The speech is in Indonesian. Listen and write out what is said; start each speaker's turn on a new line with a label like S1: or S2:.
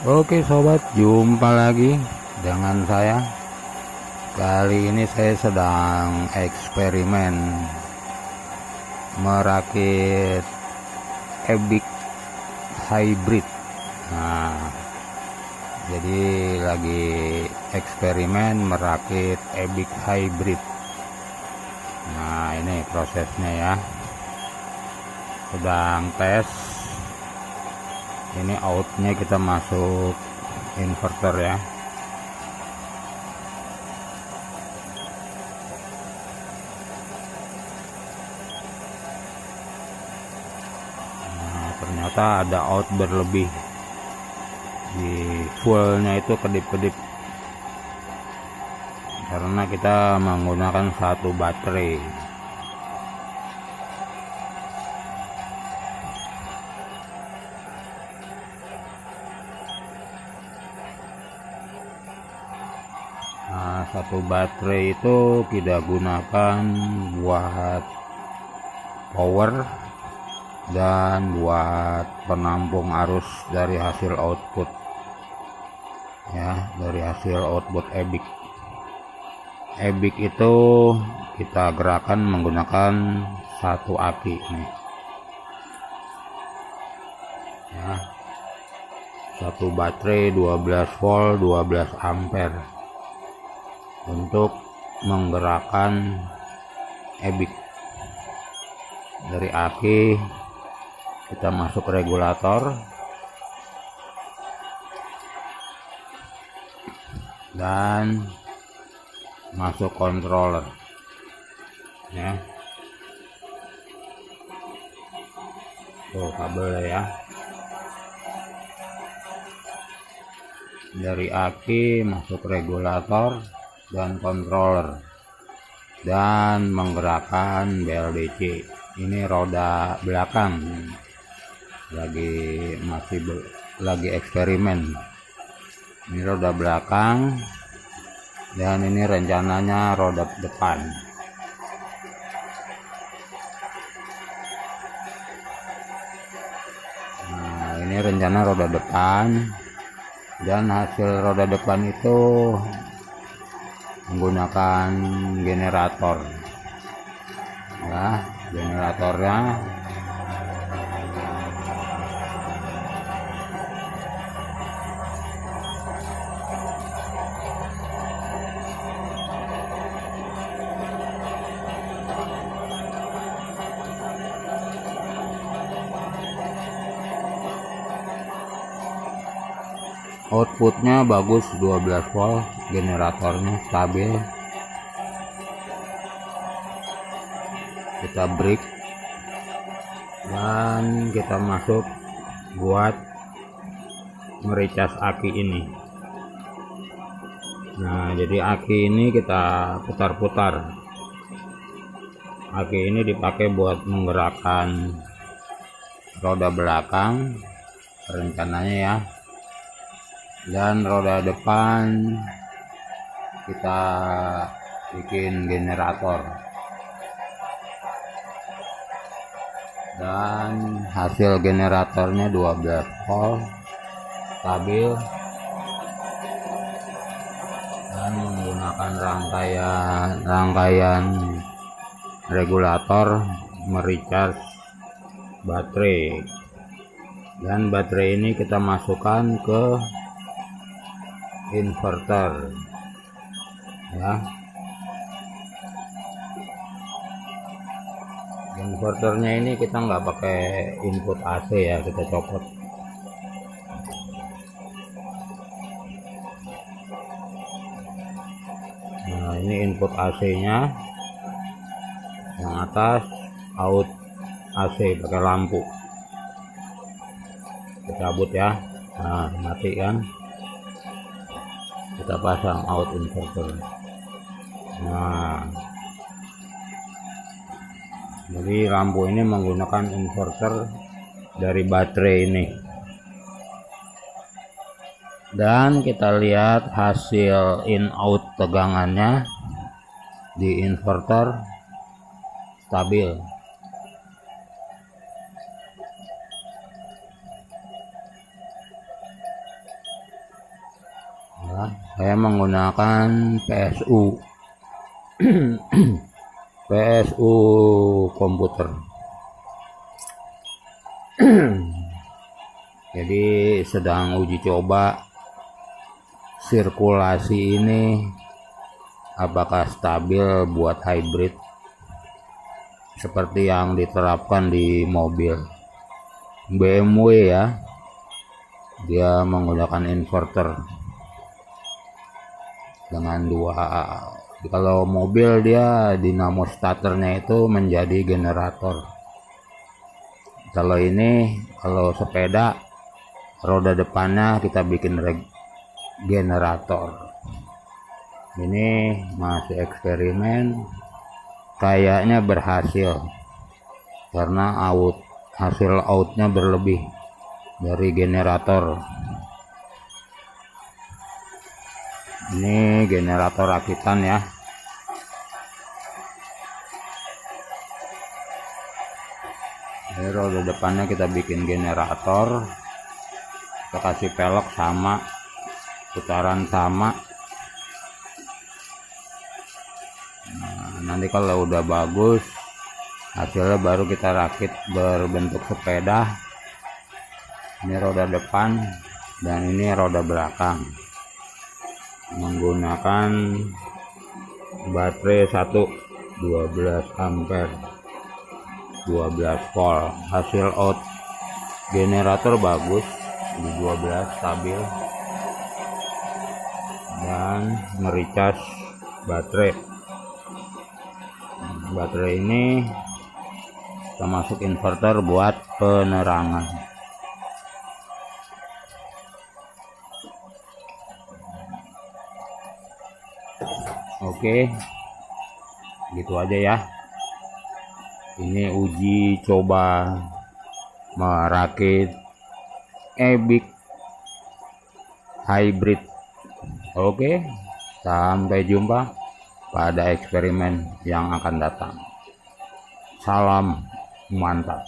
S1: Oke sobat, jumpa lagi dengan saya. Kali ini saya sedang eksperimen merakit Ebik Hybrid. Nah, jadi lagi eksperimen merakit Ebik Hybrid. Nah, ini prosesnya ya. Sedang tes. Ini outnya kita masuk inverter ya. Nah, ternyata ada out berlebih di fullnya, itu kedip-kedip karena kita menggunakan satu baterai. Nah, satu baterai itu kita gunakan buat power dan buat penampung arus dari hasil output ya, dari hasil output Ebik itu kita gerakan menggunakan satu aki nih ya, satu baterai 12 volt 12 ampere untuk menggerakkan Ebik. Dari aki kita masuk regulator dan masuk controller ya. Tuh kabelnya ya. Dari aki masuk regulator dan controller dan menggerakkan BLDC. Ini roda belakang, lagi eksperimen. Ini roda belakang dan ini rencananya roda depan. Nah, ini rencana roda depan, dan hasil roda depan itu menggunakan generator ya. Generatornya outputnya bagus, 12 volt, generatornya stabil. Kita break dan kita masuk buat mericas aki ini. Nah, jadi aki ini kita putar-putar. Aki ini dipakai buat menggerakkan roda belakang rencananya ya, dan roda depan kita bikin generator. Dan hasil generatornya 12 volt stabil dan menggunakan rangkaian regulator mericas baterai. Dan baterai ini kita masukkan ke inverter ya. Inverternya ini kita nggak pakai input AC ya, kita copot. Nah, ini input AC nya, yang atas out AC pakai lampu. Kita cabut ya. Nah, mati kan, kita pasang out inverter. Nah, jadi lampu ini menggunakan inverter dari baterai ini. Dan kita lihat hasil in out tegangannya di inverter stabil. ya. Saya menggunakan PSU PSU komputer. Jadi sedang uji coba sirkulasi ini apakah stabil buat hybrid seperti yang diterapkan di mobil BMW ya. Dia menggunakan inverter dengan kalau mobil dia dinamo starternya itu menjadi generator. Kalau sepeda roda depannya kita bikin generator. Ini masih eksperimen, kayaknya berhasil karena hasil outnya berlebih dari generator. Ini generator rakitan ya. Ini roda depannya kita bikin generator, kita kasih pelek sama, putaran sama. Nanti kalau udah bagus hasilnya baru kita rakit berbentuk sepeda. Ini roda depan dan ini roda belakang, menggunakan baterai 12 ampere 12 volt. Hasil out generator bagus di 12, stabil, dan mericas baterai ini kita masuk inverter buat penerangan. Oke, gitu aja ya. Ini uji coba merakit e-bike hybrid. Oke, sampai jumpa pada eksperimen yang akan datang. Salam mantap.